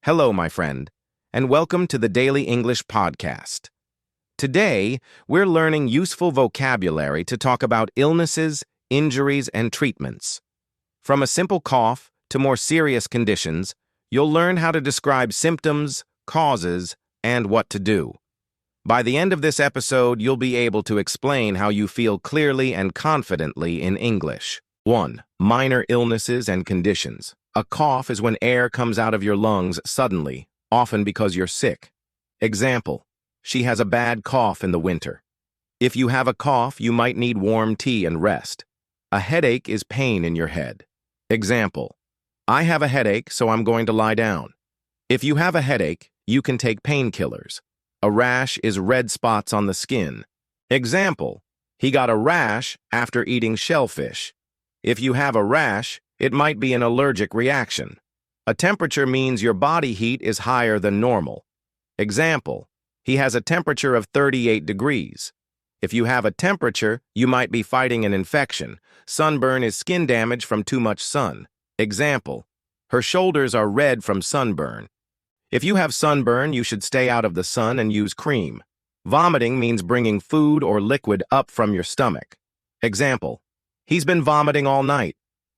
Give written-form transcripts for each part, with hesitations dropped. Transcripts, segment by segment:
Hello, my friend, and welcome to the Daily English Podcast. Today, we're learning useful vocabulary to talk about illnesses, injuries, and treatments. From a simple cough to more serious conditions, you'll learn how to describe symptoms, causes, and what to do. By the end of this episode, you'll be able to explain how you feel clearly and confidently in English. 1. Minor illnesses and conditions. A cough is when air comes out of your lungs suddenly, often because you're sick. Example: she has a bad cough in the winter. If you have a cough, you might need warm tea and rest. A headache is pain in your head. Example: I have a headache, so I'm going to lie down. If you have a headache, you can take painkillers. A rash is red spots on the skin. Example: he got a rash after eating shellfish. If you have a rash, it might be an allergic reaction. A temperature means your body heat is higher than normal. Example: he has a temperature of 38 degrees. If you have a temperature, you might be fighting an infection. Sunburn is skin damage from too much sun. Example: her shoulders are red from sunburn. If you have sunburn, you should stay out of the sun and use cream. Vomiting means bringing food or liquid up from your stomach. Example: he's been vomiting all night.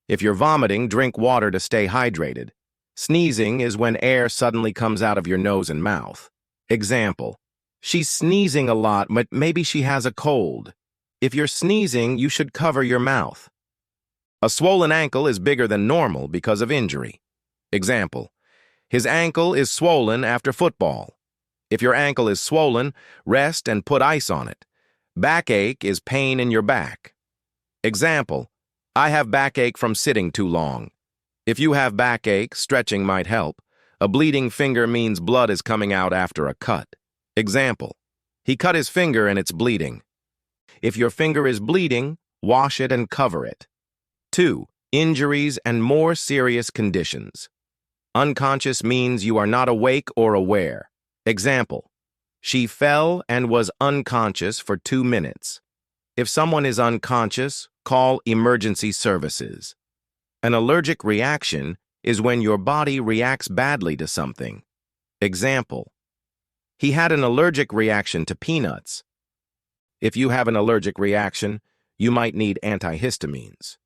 If you're vomiting, drink water to stay hydrated. Sneezing is when air suddenly comes out of your nose and mouth. Example: she's sneezing a lot, but maybe she has a cold. If you're sneezing, you should cover your mouth. A swollen ankle is bigger than normal because of injury. Example: his ankle is swollen after football. If your ankle is swollen, rest and put ice on it. Backache is pain in your back. Example: I have backache from sitting too long. If you have backache, stretching might help. A bleeding finger means blood is coming out after a cut. Example: he cut his finger and it's bleeding. If your finger is bleeding, wash it and cover it. 2. Injuries and more serious conditions. Unconscious means you are not awake or aware. Example: she fell and was unconscious for 2 minutes. If someone is unconscious, call emergency services. An allergic reaction is when your body reacts badly to something. Example: he had an allergic reaction to peanuts. If you have an allergic reaction, you might need antihistamines.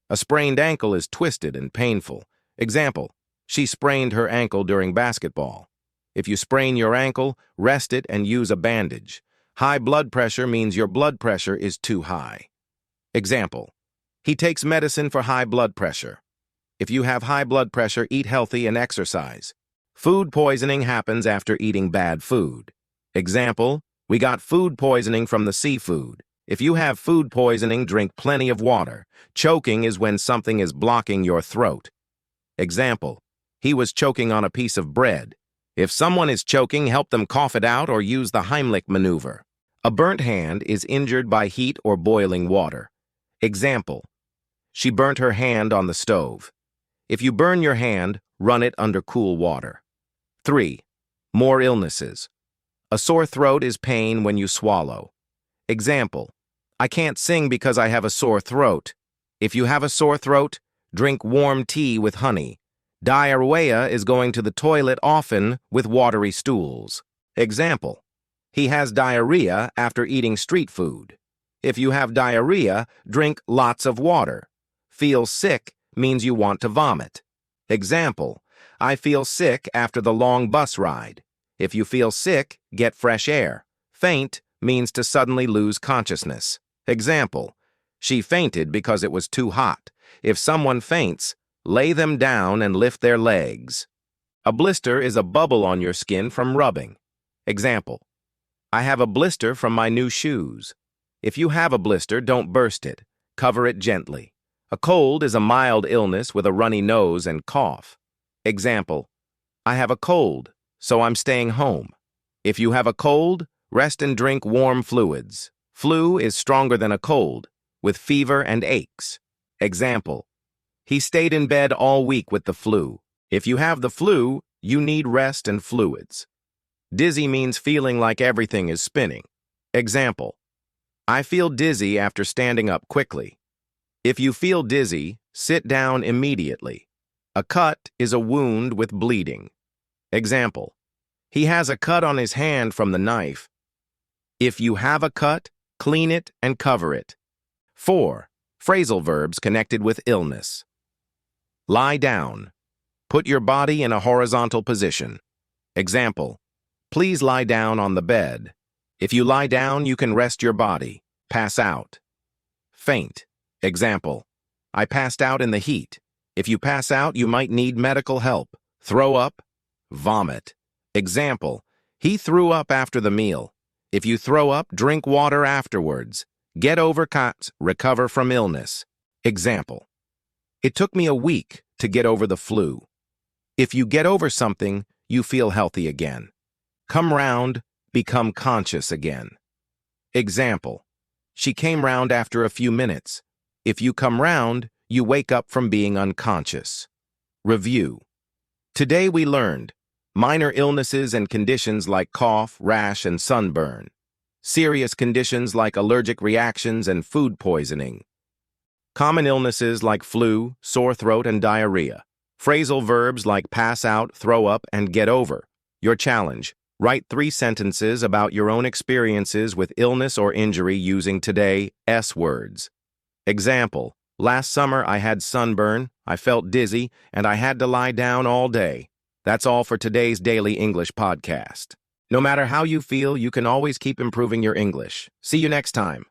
A sprained ankle is twisted and painful. Example: she sprained her ankle during basketball. If you sprain your ankle, rest it and use a bandage. High blood pressure means your blood pressure is too high. Example: he takes medicine for high blood pressure. If you have high blood pressure, eat healthy and exercise. Food poisoning happens after eating bad food. Example: we got food poisoning from the seafood. If you have food poisoning, drink plenty of water. Choking is when something is blocking your throat. Example: he was choking on a piece of bread. If someone is choking, help them cough it out or use the Heimlich maneuver. A burnt hand is injured by heat or boiling water. Example: she burnt her hand on the stove. If you burn your hand, run it under cool water. 3. More illnesses. A sore throat is pain when you swallow. Example: I can't sing because I have a sore throat. If you have a sore throat, drink warm tea with honey. Diarrhoea is going to the toilet often with watery stools. Example: he has diarrhea after eating street food. If you have diarrhea, drink lots of water. Feel sick means you want to vomit. Example: I feel sick after the long bus ride. If you feel sick, get fresh air. Faint means to suddenly lose consciousness. Example: she fainted because it was too hot. If someone faints, lay them down and lift their legs. A blister is a bubble on your skin from rubbing. Example: I have a blister from my new shoes. If you have a blister, don't burst it. Cover it gently. A cold is a mild illness with a runny nose and cough. Example: I have a cold, so I'm staying home. If you have a cold, rest and drink warm fluids. Flu is stronger than a cold, with fever and aches. Example: he stayed in bed all week with the flu. If you have the flu, you need rest and fluids. Dizzy means feeling like everything is spinning. Example: I feel dizzy after standing up quickly. If you feel dizzy, sit down immediately. A cut is a wound with bleeding. Example, he has a cut on his hand from the knife. If you have a cut, clean it and cover it. 4. Phrasal verbs connected with illness. Lie down. Put your body in a horizontal position. Example, please lie down on the bed. If you lie down, you can rest your body. Pass out. Faint. Example, I passed out in the heat. If you pass out, you might need medical help. Throw up. Vomit. Example, he threw up after the meal. If you throw up, drink water afterwards. Get over cuts, recover from illness. Example, it took me a week to get over the flu. If you get over something, you feel healthy again. Come round, become conscious again. Example, she came round after a few minutes. If you come round, you wake up from being unconscious. Review. Today we learned minor illnesses and conditions like cough, rash, and sunburn. Serious conditions like allergic reactions and food poisoning. Common illnesses like flu, sore throat, and diarrhea. Phrasal verbs like pass out, throw up, and get over. Your challenge: write 3 sentences about your own experiences with illness or injury using today's words. Example, last summer I had sunburn, I felt dizzy, and I had to lie down all day. That's all for today's Daily English podcast. No matter how you feel, you can always keep improving your English. See you next time.